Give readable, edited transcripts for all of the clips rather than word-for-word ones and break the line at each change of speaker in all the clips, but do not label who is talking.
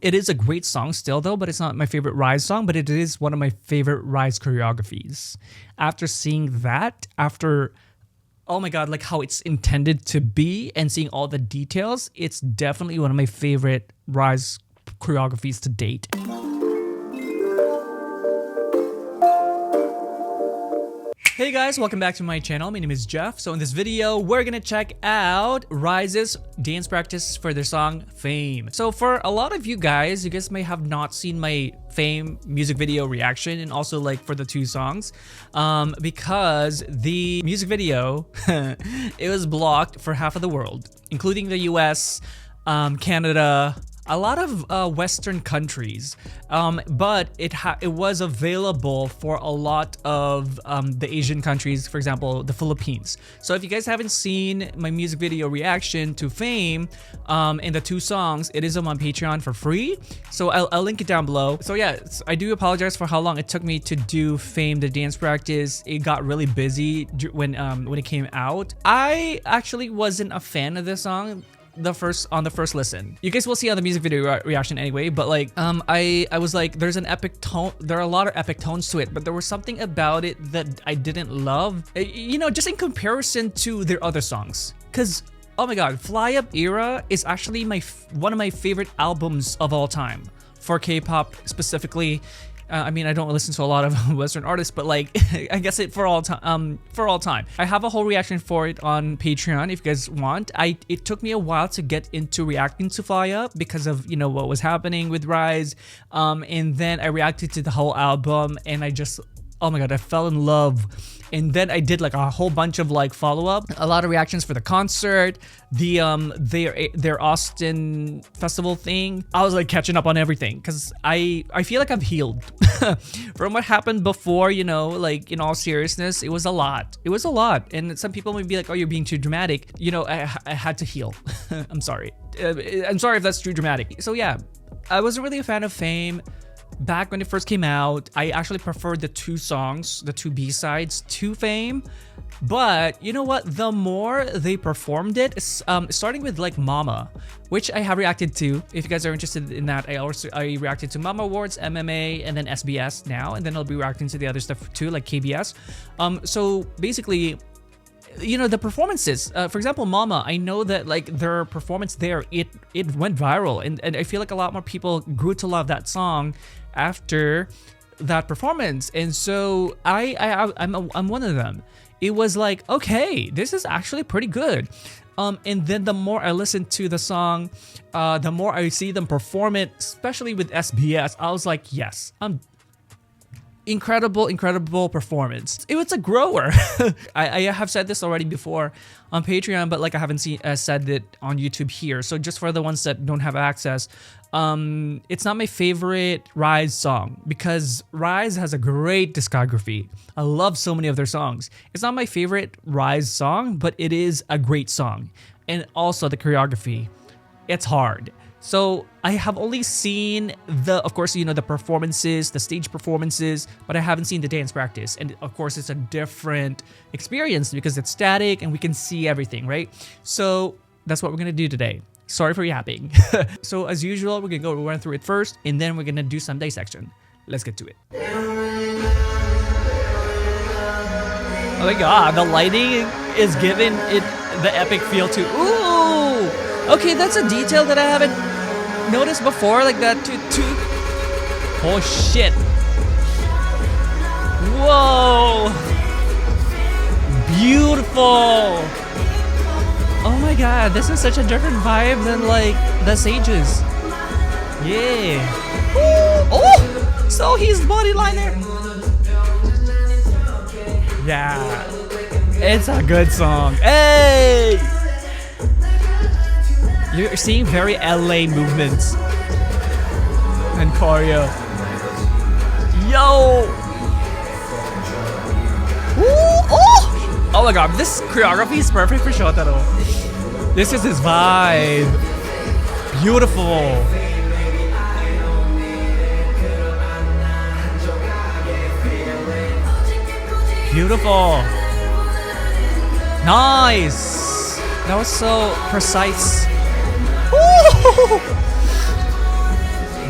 It is a great song still though, but it's not my favorite RIIZE song, but it is one of my favorite RIIZE choreographies. After seeing that, oh my god, like how it's intended to be and seeing all the details, it's definitely one of my favorite RIIZE choreographies to date. Hey guys, welcome back to my channel. My name is Jeff. So in this video, we're gonna check out RIIZE's dance practice for their song Fame. So for a lot of you guys may have not seen my Fame music video reaction, and also like for the two songs, because the music video, it was blocked for half of the world, including the US, Canada, a lot of Western countries, but it was available for a lot of the Asian countries, for example, the Philippines. So if you guys haven't seen my music video reaction to Fame in the two songs, it is on my Patreon for free. So I'll link it down below. So yeah, I do apologize for how long it took me to do Fame, the dance practice. It got really busy when it came out. I actually wasn't a fan of this song on the first listen. You guys will see on the music video reaction anyway, but like I was like, there's an epic tone, there are a lot of epic tones to it, but there was something about it that I didn't love, you know, just in comparison to their other songs. Because oh my god, Fly Up Era is actually one of my favorite albums of all time for K-pop specifically. I mean, I don't listen to a lot of Western artists, but like, I guess for all time. I have a whole reaction for it on Patreon if you guys want. It took me a while to get into reacting to Fly Up because of, you know, what was happening with RIIZE. And then I reacted to the whole album and I just, oh my god, I fell in love. And then I did like a whole bunch of like follow-up, a lot of reactions for the concert, their Austin festival thing. I was like catching up on everything because I feel like I've healed from what happened before, you know, like in all seriousness, it was a lot. It was a lot. And some people might be like, oh, you're being too dramatic. You know, I had to heal. I'm sorry. I'm sorry if that's too dramatic. So yeah, I wasn't really a fan of Fame. Back when it first came out, I actually preferred the two songs, the two B-sides to Fame. But you know what? The more they performed it, starting with like Mama, which I have reacted to. If you guys are interested in that, I reacted to Mama Awards, MMA, and then SBS now, and then I'll be reacting to the other stuff too, like KBS. So basically, you know, the performances, for example, Mama, I know that like their performance there, it went viral, and I feel like a lot more people grew to love that song after that performance. And so I'm one of them. It was like, okay, this is actually pretty good. And then the more I listen to the song, the more I see them perform it, especially with SBS, I was like, yes, incredible performance. It was a grower. I have said this already before on Patreon, but like I haven't said it on YouTube here. So just for the ones that don't have access, it's not my favorite RIIZE song because RIIZE has a great discography. I love so many of their songs. It's not my favorite RIIZE song, but it is a great song. And also the choreography, it's hard. So I have only seen of course, you know, the performances, the stage performances, but I haven't seen the dance practice. And of course, it's a different experience because it's static and we can see everything, right? So that's what we're gonna do today. Sorry for yapping. So as usual, we're gonna run through it first, and then we're gonna do some dissection. Let's get to it. Oh my god, the lighting is giving it the epic feel too. Ooh! Okay, that's a detail that I haven't noticed before, like that too. Oh shit. Whoa. Beautiful. Oh my god, this is such a different vibe than like the Sages. Yeah. Ooh. Oh! So he's bodyline there. Yeah. It's a good song. Hey! You're seeing very LA movements and choreo. Yo! Ooh, oh! Oh my god, this choreography is perfect for Shotaro. This is his vibe. Beautiful. Beautiful. Nice. That was so precise.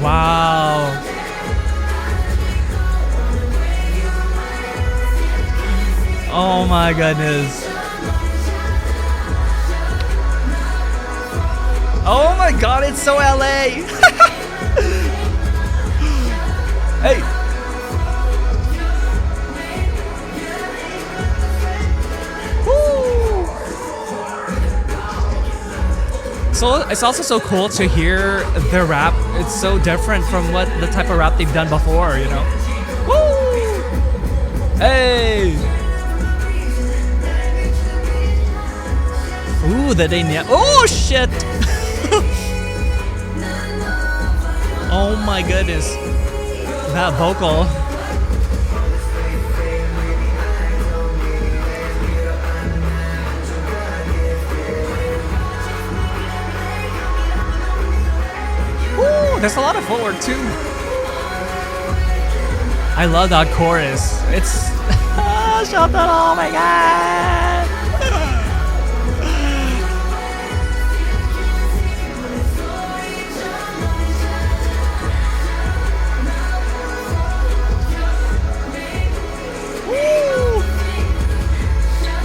Wow. Oh my goodness. Oh my god, it's so LA. Hey. Woo. So it's also so cool to hear the rap. It's so different from what the type of rap they've done before, you know? Woo! Hey! Ooh, the day. Oh shit! Oh my goodness. That vocal. Woo, there's a lot of footwork too. I love that chorus. It's shut that, oh my god.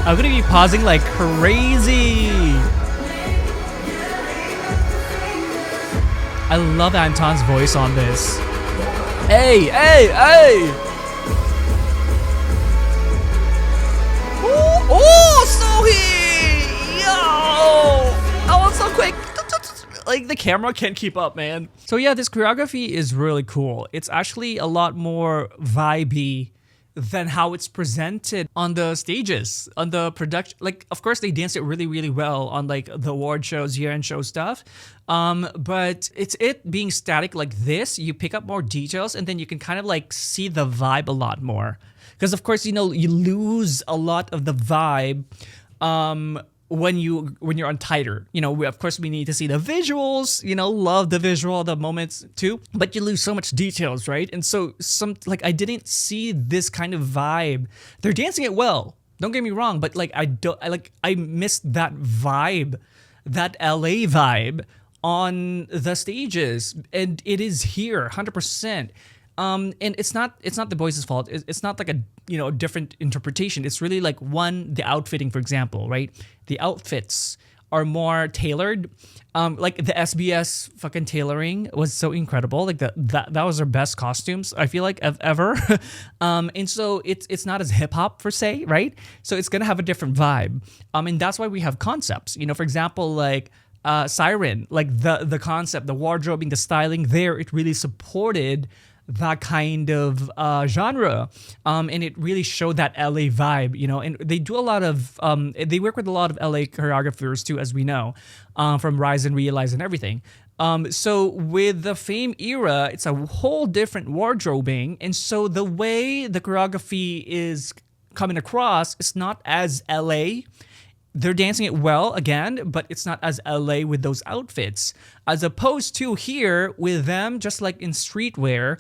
I'm gonna be pausing like crazy. I love Anton's voice on this. Hey, hey, hey! Ooh, oh, Sohee! Yo! That was so quick. Like the camera can't keep up, man. So yeah, this choreography is really cool. It's actually a lot more vibey than how it's presented on the stages, on the production. Like, of course, they dance it really, really well on like the award shows, year-end show stuff. But it's it being static like this, you pick up more details and then you can kind of like see the vibe a lot more. Because of course, you know, you lose a lot of the vibe when you're on tighter. You know, of course we need to see the visuals, you know, love the visual, the moments too, but you lose so much details, right? And so I didn't see this kind of vibe. They're dancing it well, don't get me wrong, but like I missed that vibe, that LA vibe on the stages, and it is here 100%. And it's not the boys' fault. It's not like a, you know, different interpretation. It's really like the outfitting, for example, right? The outfits are more tailored. Like the SBS fucking tailoring was so incredible. Like that was their best costumes, I feel like, ever. And so it's not as hip hop per se, right? So it's gonna have a different vibe. And that's why we have concepts. You know, for example, like Siren, like the concept, the wardrobing, the styling there, it really supported that kind of genre, and it really showed that LA vibe, you know. And they do a lot of they work with a lot of LA choreographers too, as we know, from RIIZE and RIIZE and everything. So with the Fame era, it's a whole different wardrobing, and so the way the choreography is coming across, it's not as LA. They're dancing it well again, but it's not as LA with those outfits. As opposed to here with them, just like in streetwear,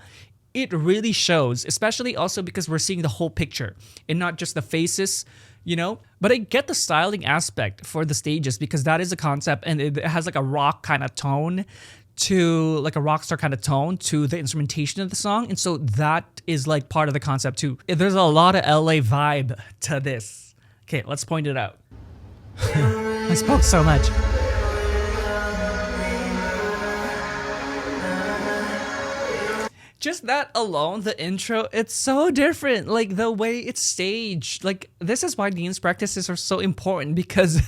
it really shows, especially also because we're seeing the whole picture and not just the faces, you know. But I get the styling aspect for the stages because that is a concept, and it has like a rock kind of tone to, like a rock star kind of tone to the instrumentation of the song. And so that is like part of the concept too. There's a lot of LA vibe to this. Okay, let's point it out. I spoke so much. Just that alone, the intro, it's so different. Like the way it's staged. Like this is why dance practices are so important, because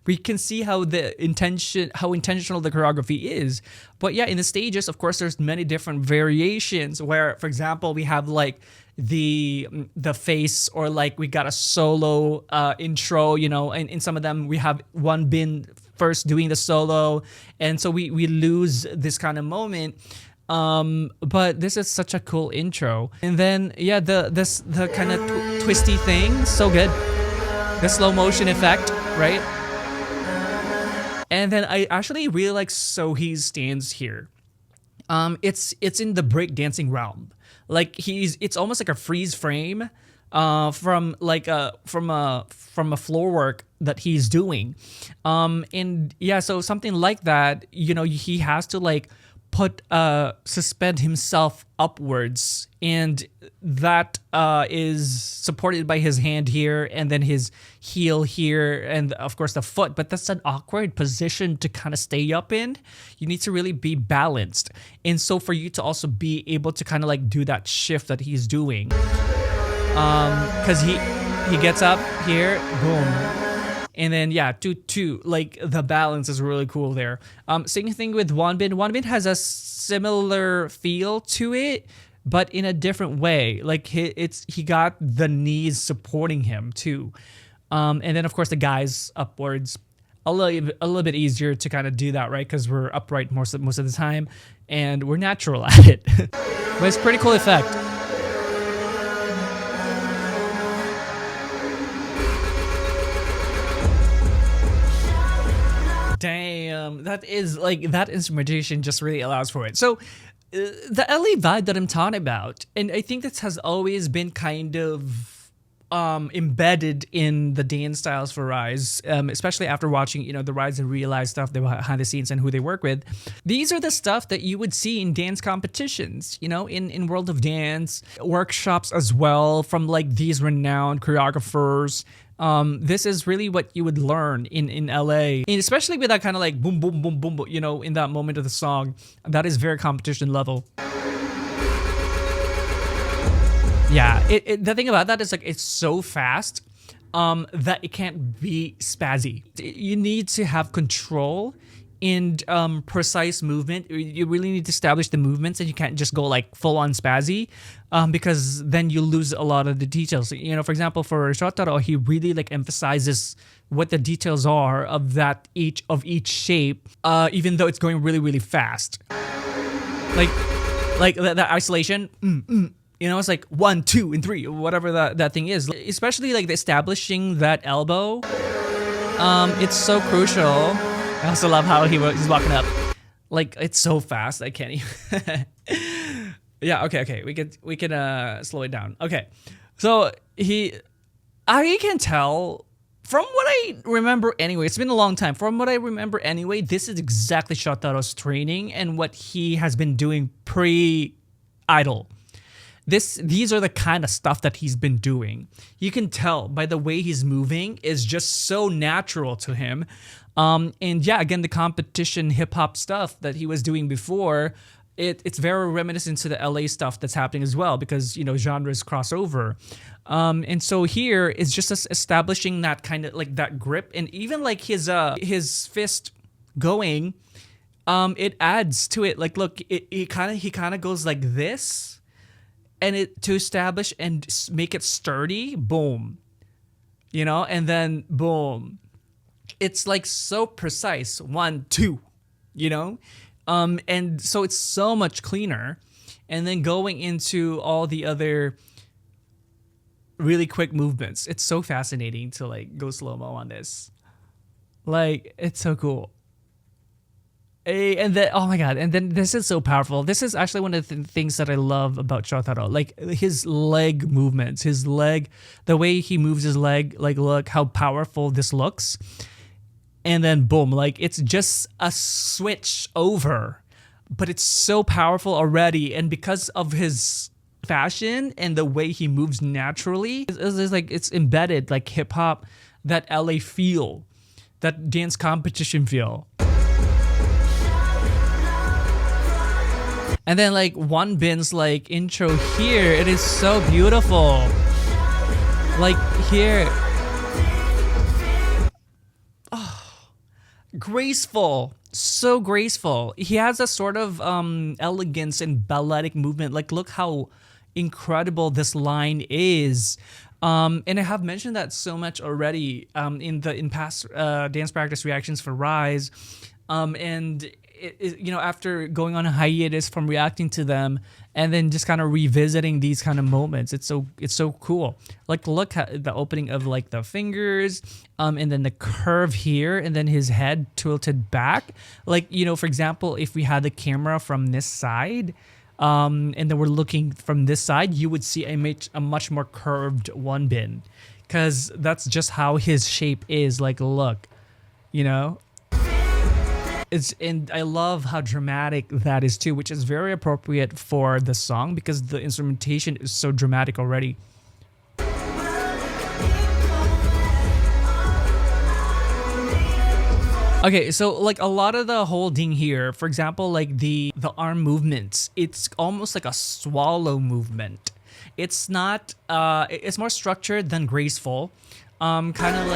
we can see how intentional the choreography is. But yeah, in the stages, of course, there's many different variations where, for example, we have like the face, or like we got a solo intro, you know, and in some of them we have one bin first doing the solo, and so we lose this kind of moment. But this is such a cool intro. And then yeah, the kind of twisty thing, so good. The slow motion effect, right? And then I actually really like Sohee's stance here. It's in the breakdancing realm. Like it's almost like a freeze frame from a floor work that he's doing. And yeah, so something like that, you know, he has to like put suspend himself upwards, and that is supported by his hand here and then his heel here and of course the foot. But that's an awkward position to kind of stay up in. You need to really be balanced, and so for you to also be able to kind of like do that shift that he's doing, because he gets up here, boom. And then yeah, 2-2, like the balance is really cool there. Same thing with Wonbin. Wonbin has a similar feel to it, but in a different way. Like he got the knees supporting him too. And then of course the guys upwards, a little bit easier to kind of do that, right? Because we're upright most of the time, and we're natural at it. But it's a pretty cool effect. Damn, that is like, that instrumentation just really allows for it. So the LA vibe that I'm talking about, and I think this has always been kind of embedded in the dance styles for RIIZE, especially after watching, you know, the RIIZE and RIIZE stuff, the behind the scenes and who they work with. These are the stuff that you would see in dance competitions, you know, in World of Dance, workshops as well from like these renowned choreographers. This is really what you would learn in LA, and especially with that kind of like boom, boom, boom, boom, boom, you know, in that moment of the song. That is very competition level. Yeah, the thing about that is like it's so fast that it can't be spazzy. You need to have control and precise movement. You really need to establish the movements, and you can't just go like full on spazzy, because then you lose a lot of the details. You know, for example, for Shotaro, he really like emphasizes what the details are of that each shape, even though it's going really, really fast. Like that isolation. You know, it's like 1, 2, and 3, whatever that thing is. Especially like the establishing that elbow. It's so crucial. I also love how he's walking up. Like, it's so fast, I can't even. Yeah, okay. We can slow it down. Okay. So I can tell from what I remember anyway, it's been a long time. From what I remember anyway, this is exactly Shotaro's training and what he has been doing pre-Idol. These are the kind of stuff that he's been doing. You can tell by the way he's moving is just so natural to him. And yeah, again, the competition hip hop stuff that he was doing before, it's very reminiscent to the LA stuff that's happening as well, because, you know, genres cross over. And so here it's just establishing that kind of like that grip, and even like his fist going, it adds to it. Like, look, he kind of goes like this. And it to establish and make it sturdy, boom, you know, and then boom, it's like so precise, 1, 2, you know, and so it's so much cleaner. And then going into all the other really quick movements, it's so fascinating to like go slow-mo on this. Like, it's so cool. And then, oh my god, and then this is so powerful. This is actually one of the things that I love about Shotaro, like his leg movements, the way he moves his leg, like look how powerful this looks. And then boom, like it's just a switch over, but it's so powerful already. And because of his fashion and the way he moves naturally, it's like it's embedded like hip hop, that LA feel, that dance competition feel. And then like Wonbin's like intro here, it is so beautiful. Like here, oh, graceful, so graceful. He has a sort of elegance and balletic movement. Like look how incredible this line is. And I have mentioned that so much already in past dance practice reactions for RIIZE, and you know, after going on a hiatus from reacting to them and then just kind of revisiting these kind of moments, it's so cool. Like look at the opening of like the fingers, and then the curve here, and then his head tilted back. Like, you know, for example, if we had the camera from this side, and then we're looking from this side, you would see a much more curved Wonbin, because that's just how his shape is. Like look, you know. And I love how dramatic that is too, which is very appropriate for the song because the instrumentation is so dramatic already. Okay, so like a lot of the holding here, for example, like the arm movements, it's almost like a swallow movement. It's not it's more structured than graceful. Kind of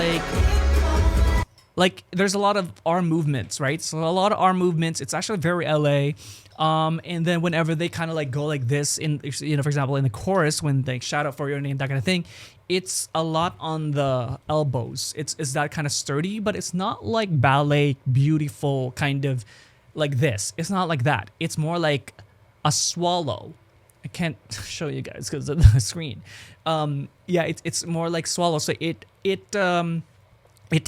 like there's a lot of arm movements, right? So a lot of arm movements. It's actually very LA. And then whenever they kind of like go like this in, you know, for example, in the chorus, when they shout out for your name, that kind of thing, it's a lot on the elbows. It's that kind of sturdy, but it's not like ballet, beautiful kind of like this. It's not like that. It's more like a swallow. I can't show you guys because of the screen. Yeah, it's more like swallow. So it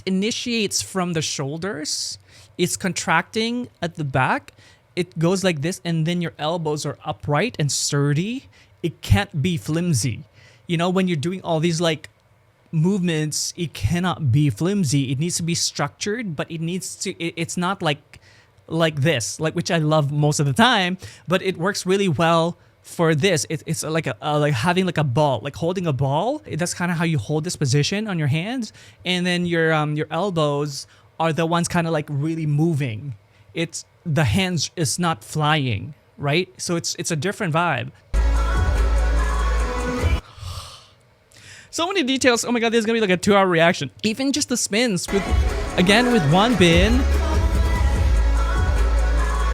initiates from the shoulders. It's contracting at the back. It goes like this, and then your elbows are upright and sturdy. It can't be flimsy. You know, when you're doing all these like movements, it cannot be flimsy. It needs to be structured, but it needs to. It's not like this, like which I love most of the time. But it works really well for this. It's like like having like a ball, like holding a ball. That's kind of how you hold this position on your hands, and then your elbows are the ones kind of like really moving. It's the hands is not flying, right? So it's a different vibe. So many details. Oh my god, this is gonna be like a 2-hour reaction. Even just the spins with one bin.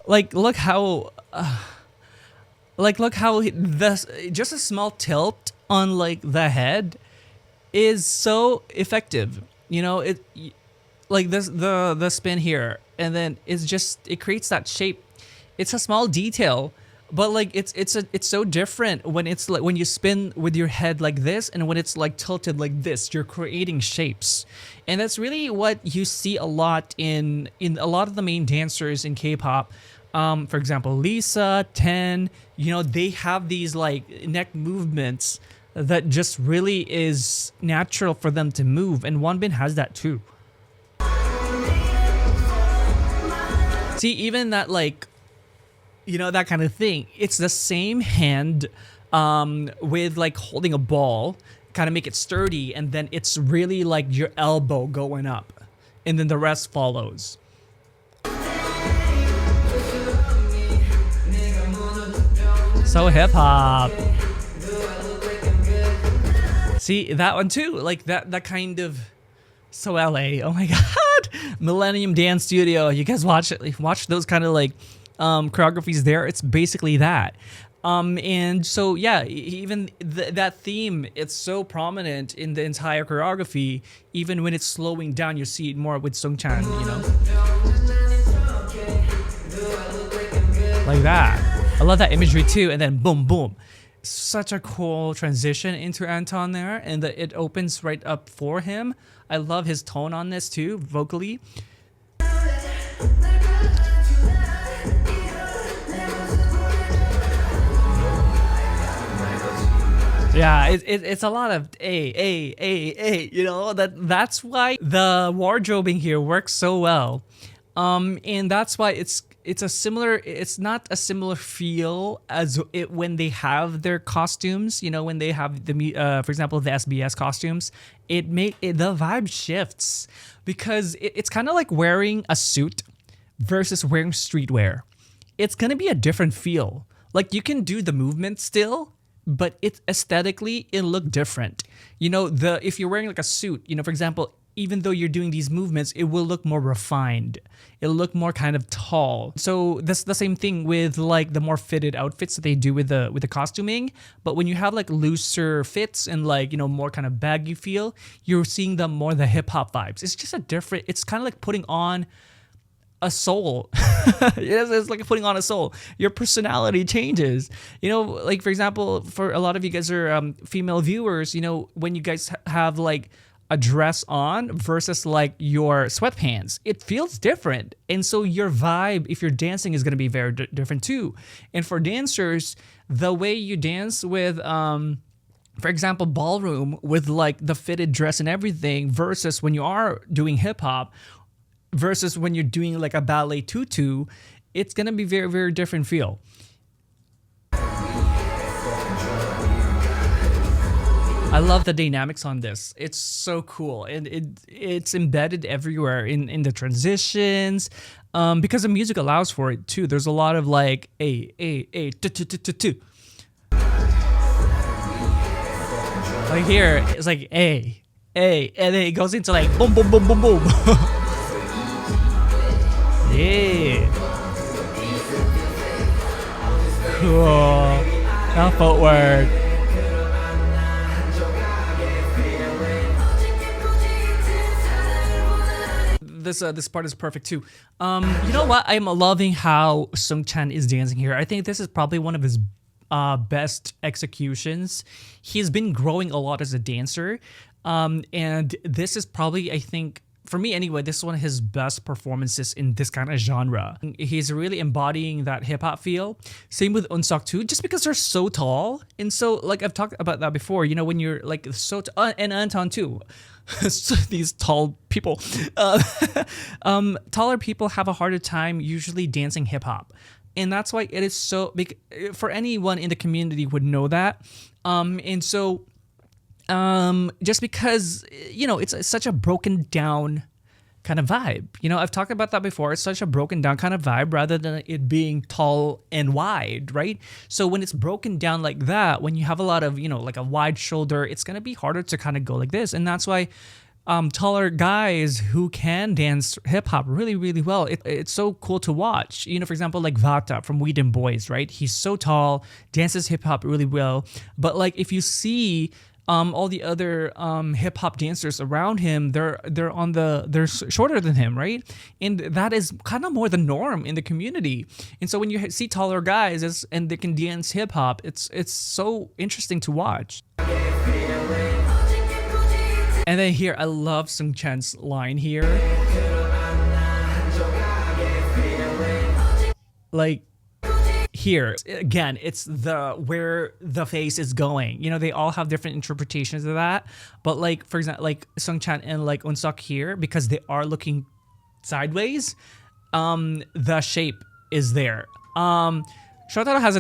Like look how just a small tilt on like the head is so effective. You know, it like this the spin here, and then it creates that shape. It's a small detail, but like it's so different when it's like when you spin with your head like this and when it's like tilted like this. You're creating shapes, and that's really what you see a lot in a lot of the main dancers in K-pop. For example, Lisa, Ten, you know, they have these like neck movements that just really is natural for them to move, and Wonbin has that too. See, even that like, you know, that kind of thing. It's the same hand with like holding a ball, kind of make it sturdy, and then it's really like your elbow going up, and then the rest follows. So hip hop. See that one too, like that kind of so LA. Oh my god. Millennium Dance Studio. You guys watch those kind of like choreographies there. It's basically that. And so yeah, even that theme, it's so prominent in the entire choreography. Even when it's slowing down, you see it more with Sungchan, you know, like that. I love that imagery too. And then boom, boom. Such a cool transition into Anton there, and it opens right up for him. I love his tone on this too, vocally. Yeah, it's a lot of a, you know, that's why the wardrobing here works so well. And that's why it's not a similar feel as it when they have their costumes, you know, when they have the for example the SBS costumes, the vibe shifts because it's kind of like wearing a suit versus wearing streetwear. It's gonna be a different feel. Like you can do the movement still, but it'll look different. You know, if you're wearing like a suit, you know, for example, even though you're doing these movements, it will look more refined. It'll look more kind of tall. So that's the same thing with like the more fitted outfits that they do with the costuming. But when you have like looser fits and like, you know, more kind of baggy feel, you're seeing them more the hip hop vibes. It's just it's kind of like putting on a soul. It's like putting on a soul. Your personality changes. You know, like for example, for a lot of you guys are female viewers, you know, when you guys have like a dress on versus like your sweatpants, it feels different. And so your vibe, if you're dancing, is going to be very different too. And for dancers, the way you dance with for example, ballroom with like the fitted dress and everything versus when you are doing hip hop, versus when you're doing like a ballet tutu, it's gonna be very, very different feel. I love the dynamics on this. It's so cool, and it's embedded everywhere in the transitions, because the music allows for it too. There's a lot of like a tu. Like here, it's like a, and then it goes into like boom, boom, boom, boom, boom. Yeah. Cool. That footwork. This part is perfect too. You know what? I'm loving how Sung-chan is dancing here. I think this is probably one of his best executions. He's been growing a lot as a dancer, and this is probably, I think, for me anyway, this is one of his best performances in this kind of genre. He's really embodying that hip-hop feel. Same with Unsok too, just because they're so tall. And so, like, I've talked about that before, you know, when you're like so and Anton too. So these tall people, taller people have a harder time usually dancing hip-hop. And that's why it is so big for anyone in the community would know that. And so just because, you know, it's such a broken down kind of vibe. You know, I've talked about that before. It's such a broken down kind of vibe rather than it being tall and wide, right? So when it's broken down like that, when you have a lot of, you know, like a wide shoulder, it's going to be harder to kind of go like this. And that's why taller guys who can dance hip hop really, really well, it's so cool to watch. You know, for example, like Vata from Weedon Boys, right? He's so tall, dances hip hop really well. But like if you see all the other hip hop dancers around him, they're shorter than him, right? And that is kind of more the norm in the community. And so when you see taller guys and they can dance hip hop, it's so interesting to watch. And then here, I love Sung-chan's line here. Like, here again, it's where the face is going. You know, they all have different interpretations of that. But like, for example, like Sung-chan and like Unsok here, because they are looking sideways, the shape is there. Shotaro has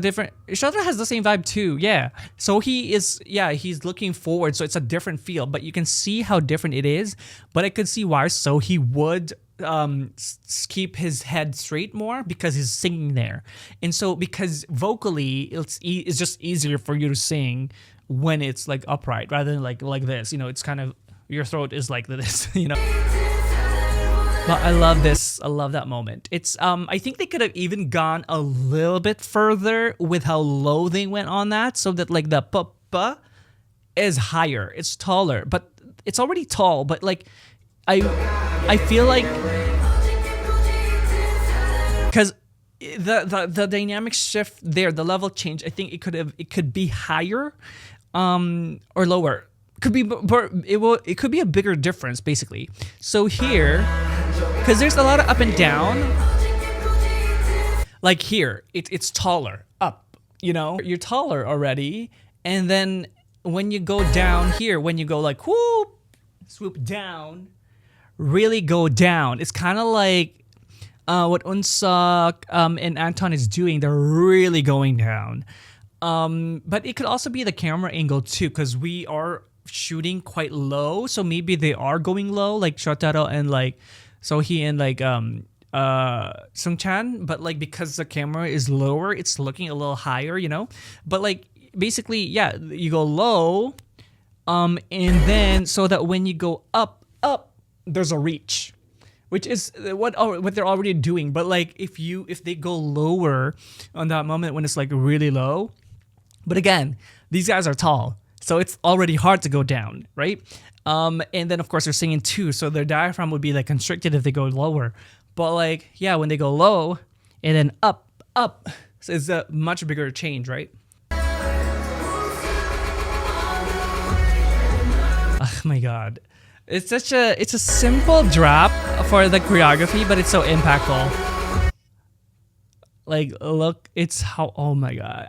the same vibe too, yeah. So he's looking forward, so it's a different feel, but you can see how different it is. But I could see why, so he would keep his head straight more because he's singing there. And so because vocally, it's just easier for you to sing when it's like upright rather than like this. You know, it's kind of, your throat is like this, you know. But I love this. I love that moment. It's I think they could have even gone a little bit further with how low they went on that, so that like the pa is higher. It's taller, but it's already tall. But like, I feel like because the dynamic shift there, the level change. I think it could be higher, or lower. Could be, but it could be a bigger difference basically. So here. Because there's a lot of up and down. Like here, it's taller, up, you know? You're taller already. And then when you go down here, when you go like, whoop, swoop down, really go down. It's kind of like what Unsok and Anton is doing. They're really going down. But it could also be the camera angle too, because we are shooting quite low. So maybe they are going low, like Shotaro and like, so he and like Sung-chan, but like because the camera is lower, it's looking a little higher, you know? But like basically, yeah, you go low, and then so that when you go up, there's a reach, which is what they're already doing. But like if they go lower on that moment when it's like really low, but again, these guys are tall, so it's already hard to go down, right? And then of course they're singing too, so their diaphragm would be like constricted if they go lower. But like, yeah, when they go low and then up, so it's a much bigger change, right? Oh my god. It's a simple drop for the choreography, but it's so impactful. Like, look, it's how, oh my god.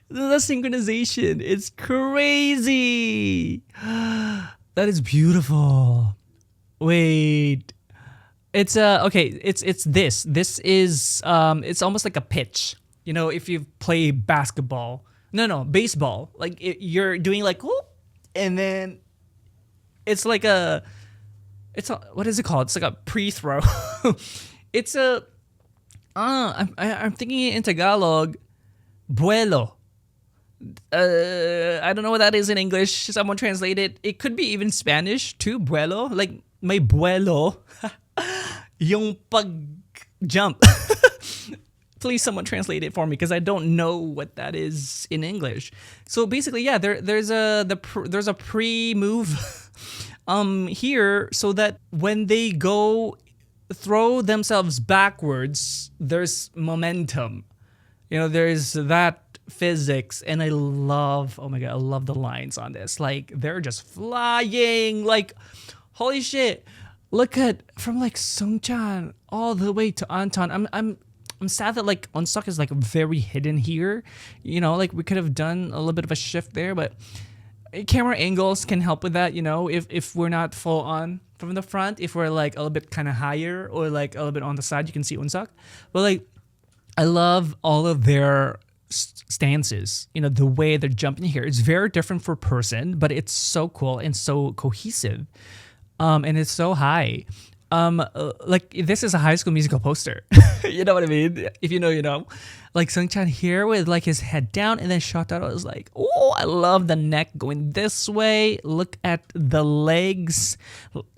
The synchronization, it's crazy. That is beautiful. Wait. It's okay. It's this. This is it's almost like a pitch. You know, if you play basketball, no, baseball. Like you're doing like whoop, and then it's like what is it called? It's like a pre-throw. It's a I'm thinking it in Tagalog, vuelo. I don't know what that is in English. Someone translate it. It could be even Spanish too. Vuelo, like may vuelo, yung pag jump. Please, someone translate it for me because I don't know what that is in English. So basically, yeah, there's a pre-move here so that when they go throw themselves backwards, there's momentum. You know, there's that physics, and I love, oh my god, I love the lines on this. Like they're just flying, like holy shit. Look at from like Sungchan all the way to Anton. I'm sad that like Unstuck is like very hidden here. You know, like we could have done a little bit of a shift there, but camera angles can help with that. You know, if we're not full on from the front, if we're like a little bit kind of higher or like a little bit on the side, you can see Unstuck. But like, I love all of their stances. You know, the way they're jumping here. It's very different per person, but it's so cool and so cohesive. And it's so high. Like this is a High School Musical poster. You know what I mean? If you know, you know. Like Sungchan here with like his head down, and then Shotaro is like, oh, I love the neck going this way. Look at the legs.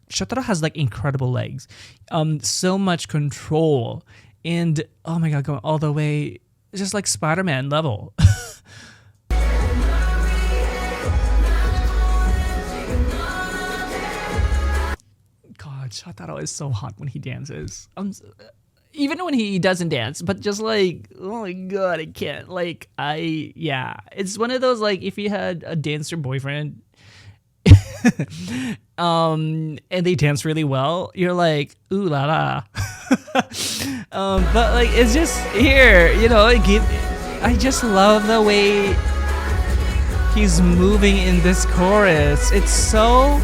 Shotaro has like incredible legs. So much control, and oh my god, going all the way, just like Spider-Man level. Shotaro is so hot when he dances. Even when he doesn't dance, but just like, oh my god, I can't. Like, yeah. It's one of those, like, if you had a dancer boyfriend, and they dance really well, you're like, ooh la la. But like, it's just here, you know, I just love the way he's moving in this chorus. It's so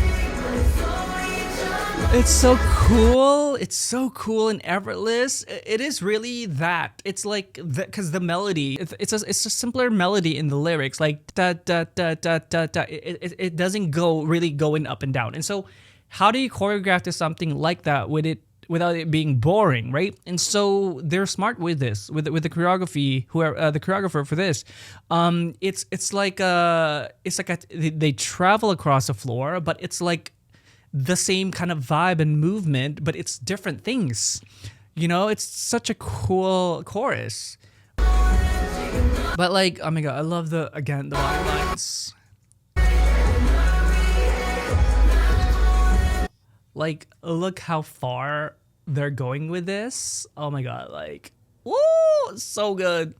cool. It's so cool and effortless. It is really that. It's like because the melody. It's a simpler melody in the lyrics. Like da da da da da da. It doesn't go really going up and down. And so, how do you choreograph to something like that without it being boring, right? And so they're smart with this, with the choreography. The choreographer for this, it's like they travel across the floor, but it's like the same kind of vibe and movement, but it's different things. You know, it's such a cool chorus. But like, oh my god, I love the body lines. Like, look how far they're going with this. Oh my god, like, woo, so good.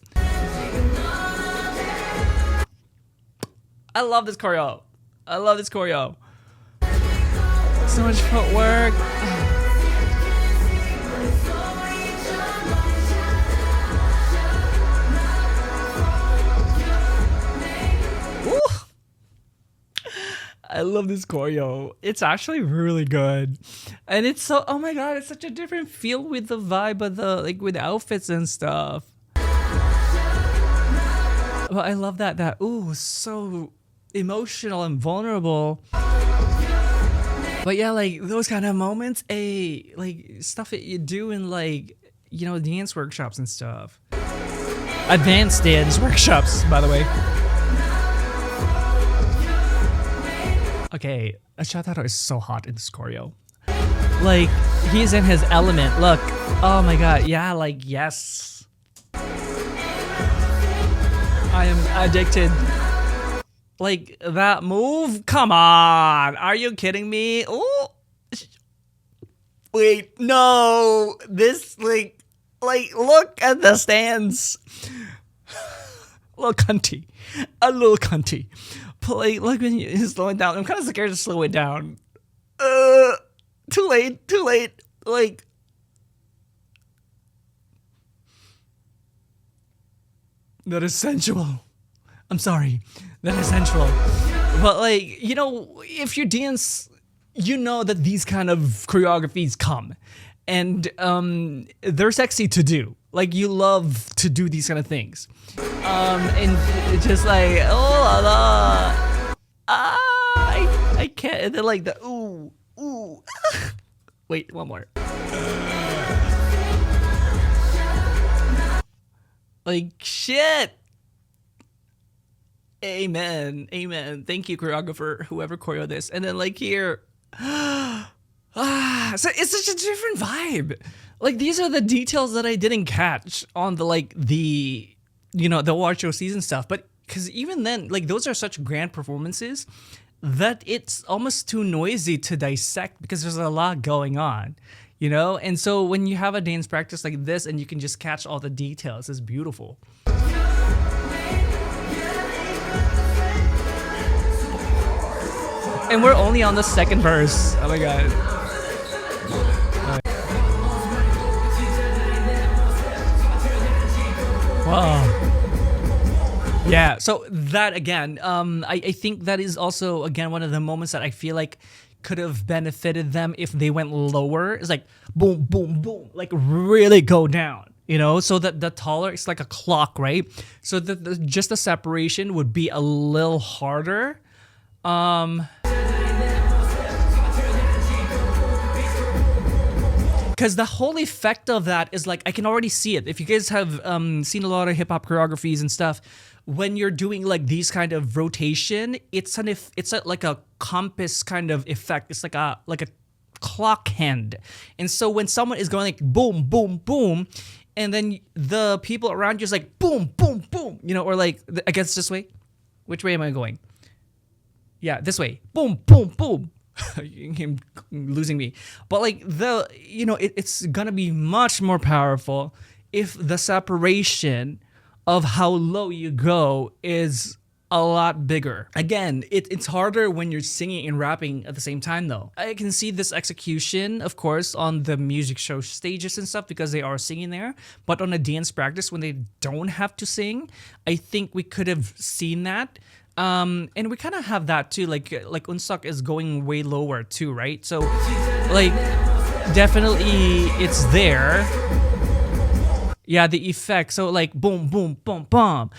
I love this choreo. So much footwork. Ooh. I love this choreo. It's actually really good. And it's so, oh my god, it's such a different feel with the vibe of the, like with outfits and stuff. But I love that, ooh, so emotional and vulnerable. But yeah, like those kind of moments, like stuff that you do in like, you know, dance workshops and stuff. Advanced dance workshops, by the way. Okay, Shotaro is so hot in this choreo. Like, he's in his element. Look, oh my god, yeah, like, yes. I am addicted. Like, that move? Come on. Are you kidding me? Oh, wait, no. This, like, look at the stance. A little cunty. But, like, look when he's slowing down. I'm kind of scared to slow it down. Too late. Like, that is sensual. I'm sorry. That is sensual. But like, you know, if you dance, you know that these kind of choreographies come, and they're sexy to do. Like, you love to do these kind of things, and it's just like, oh la la, I can't. And then like the ooh. Wait, one more. Like, shit. Amen. Thank you, choreographer, whoever choreographed this. And then like here, so it's such a different vibe. Like, these are the details that I didn't catch on the award show season stuff. But because even then, like, those are such grand performances that it's almost too noisy to dissect because there's a lot going on, you know? And so when you have a dance practice like this and you can just catch all the details, it's beautiful. And we're only on the second verse. Oh my god. Wow. Yeah, so that again, I think that is also, again, one of the moments that I feel like could have benefited them if they went lower. It's like boom, boom, boom, like really go down, you know, so that the taller, it's like a clock, right? So that just the separation would be a little harder. Because the whole effect of that is like, I can already see it. If you guys have seen a lot of hip hop choreographies and stuff, when you're doing like these kind of rotation, it's like a compass kind of effect. It's like a clock hand. And so when someone is going like boom, boom, boom, and then the people around you is like boom, boom, boom, you know, or like, I guess this way. Which way am I going? Yeah, this way. Boom, boom, boom. Him losing me. But like it's gonna be much more powerful if the separation of how low you go is a lot bigger. Again, it's harder when you're singing and rapping at the same time though. I can see this execution, of course, on the music show stages and stuff because they are singing there. But on a dance practice when they don't have to sing, I think we could have seen that. And we kind of have that too, like Unsuk is going way lower too, right? So like definitely it's there. Yeah, the effect. So like boom, boom, boom, boom.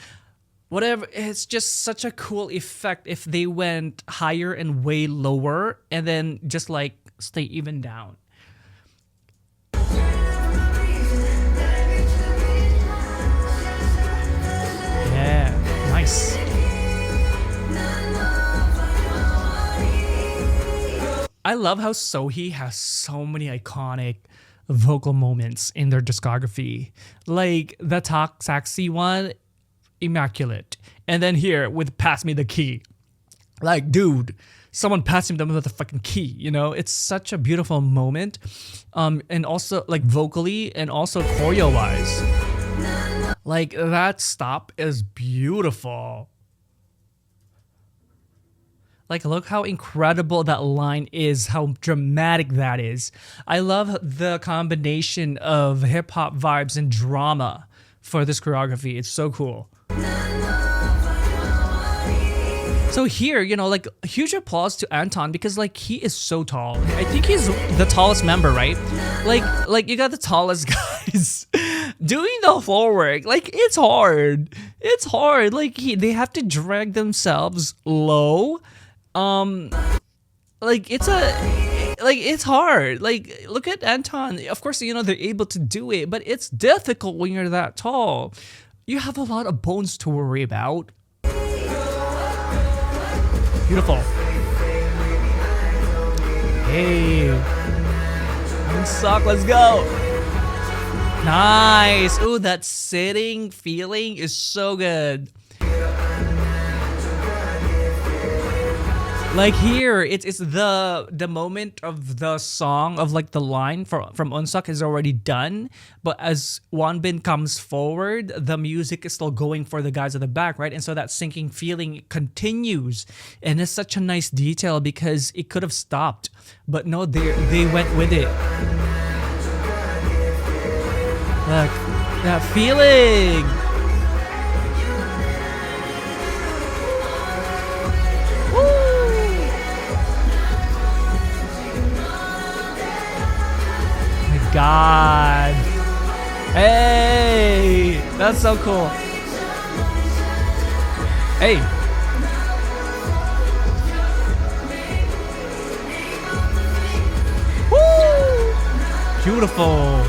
Whatever, it's just such a cool effect if they went higher and way lower and then just like stay even down. Yeah, nice. I love how Sohee has so many iconic vocal moments in their discography. Like the Talk Sexy one, immaculate. And then here with Pass Me the Key. Like, dude, someone passed him the motherfucking key, you know? It's such a beautiful moment. And also like vocally and also choreo-wise. Like that stop is beautiful. Like, look how incredible that line is, how dramatic that is. I love the combination of hip-hop vibes and drama for this choreography. It's so cool. So here, you know, like, huge applause to Anton because, like, he is so tall. I think he's the tallest member, right? Like you got the tallest guys doing the floor work. Like, it's hard. It's hard. Like, they have to drag themselves low. Like it's hard. Like, look at Anton. Of course, you know, they're able to do it, but it's difficult when you're that tall. You have a lot of bones to worry about. Beautiful. Hey, Unsuck, let's go. Nice. Ooh, that sitting feeling is so good. Like here, it's the moment of the song of like the line from Unsuck is already done, but as Wonbin comes forward, the music is still going for the guys at the back, right? And so that sinking feeling continues, and it's such a nice detail because it could have stopped, but no, they went with it. Look, that feeling. That's so cool. Hey. Woo! Beautiful.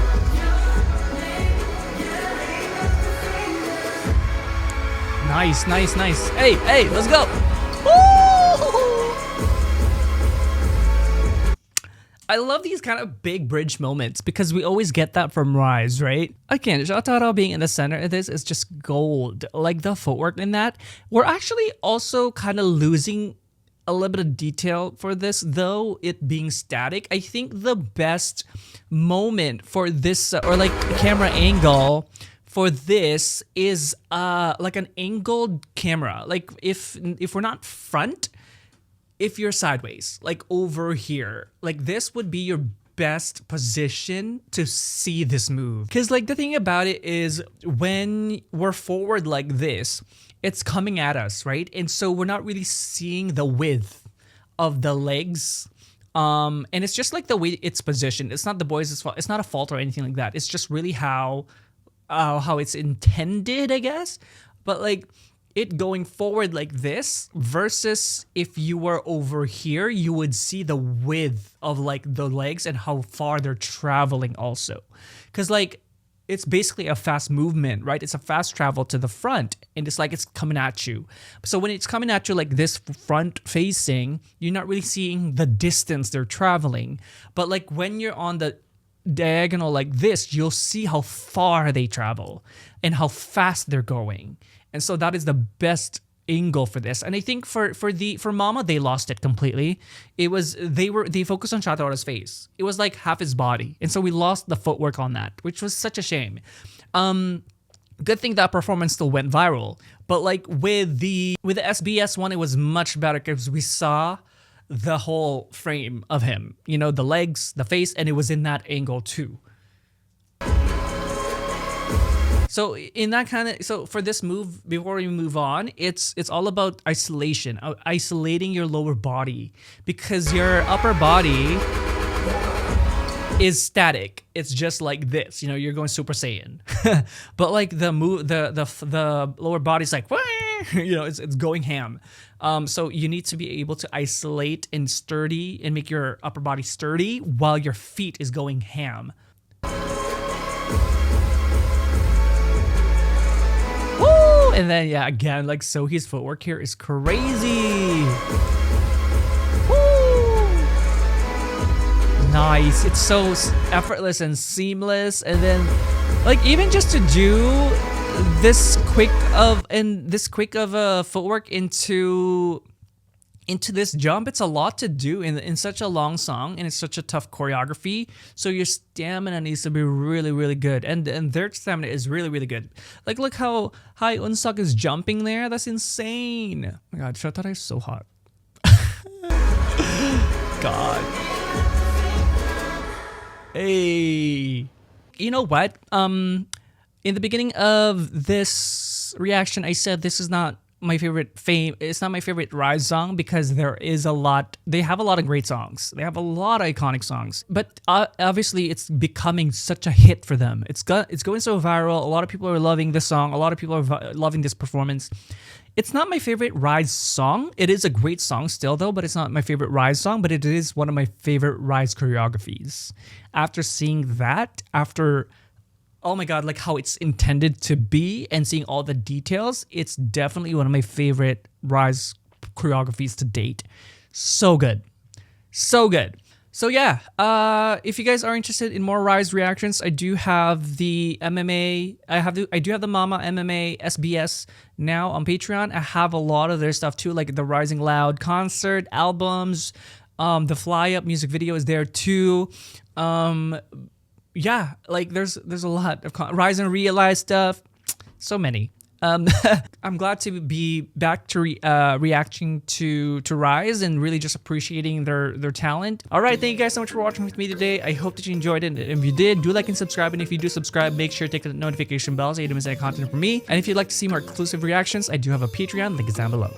Nice, nice, nice. Hey, hey, let's go. I love these kind of big bridge moments because we always get that from RIIZE, right? Again, Shotaro being in the center of this is just gold. Like the footwork in that. We're actually also kind of losing a little bit of detail for this, though it being static. I think the best moment for this, or like camera angle for this, is like an angled camera. Like if we're not front, if you're sideways, like over here, like this would be your best position to see this move. Because like the thing about it is when we're forward like this, it's coming at us, right? And so we're not really seeing the width of the legs. And it's just like the way it's positioned. It's not the boys' fault. It's not a fault or anything like that. It's just really how it's intended, I guess. But like it going forward like this versus if you were over here, you would see the width of like the legs and how far they're traveling also. Because like it's basically a fast movement, right? It's a fast travel to the front and it's like it's coming at you. So when it's coming at you like this front facing, you're not really seeing the distance they're traveling. But like when you're on the diagonal like this, you'll see how far they travel and how fast they're going. And so that is the best angle for this. And I think for Mama, they lost it completely. It was they focused on Shataro's face. It was like half his body. And so we lost the footwork on that, which was such a shame. Good thing that performance still went viral. But like with the SBS one, it was much better because we saw the whole frame of him. You know, the legs, the face, and it was in that angle too. So in that kind of, so for this move, before we move on, it's all about isolation, isolating your lower body, because your upper body is static. It's just like this, you know, you're going Super Saiyan. But like the lower body's like, you know, it's going ham. So you need to be able to isolate and sturdy and make your upper body sturdy while your feet is going ham. And then, yeah, again, like Sohee's footwork here is crazy. Woo! Nice. It's so effortless and seamless. And then, like, even just to do this quick of a footwork into this jump, it's a lot to do in such a long song, and it's such a tough choreography. So your stamina needs to be really, really good, and their stamina is really, really good. Like, look how high Unsuk is jumping there. That's insane. Oh my God, Shotaro is so hot. God. Hey. You know what? In the beginning of this reaction, I said this is not my favorite it's not my favorite RIIZE song because they have a lot of great songs. They have a lot of iconic songs, but obviously it's becoming such a hit for them. It's going so viral. A lot of people are loving this song. A lot of people are loving this performance. It's not my favorite RIIZE song. It is a great song still though, but it's not my favorite RIIZE song, but it is one of my favorite RIIZE choreographies. After seeing that, oh my God, like how it's intended to be and seeing all the details, it's definitely one of my favorite RIIZE choreographies to date. So good. So good. So yeah, if you guys are interested in more RIIZE reactions, I do have the MMA, I do have the Mama MMA SBS now on Patreon. I have a lot of their stuff too, like the Rising Loud concert, albums, the Fly Up music video is there too. Yeah, like there's a lot of RIIZE and RIIZE stuff, so many. I'm glad to be back to reacting to RIIZE and really just appreciating their talent. All right, thank you guys so much for watching with me today. I hope that you enjoyed it. And if you did, do like and subscribe. And if you do subscribe, make sure to click the notification bell so you don't miss any content from me. And if you'd like to see more exclusive reactions, I do have a Patreon. Link is down below.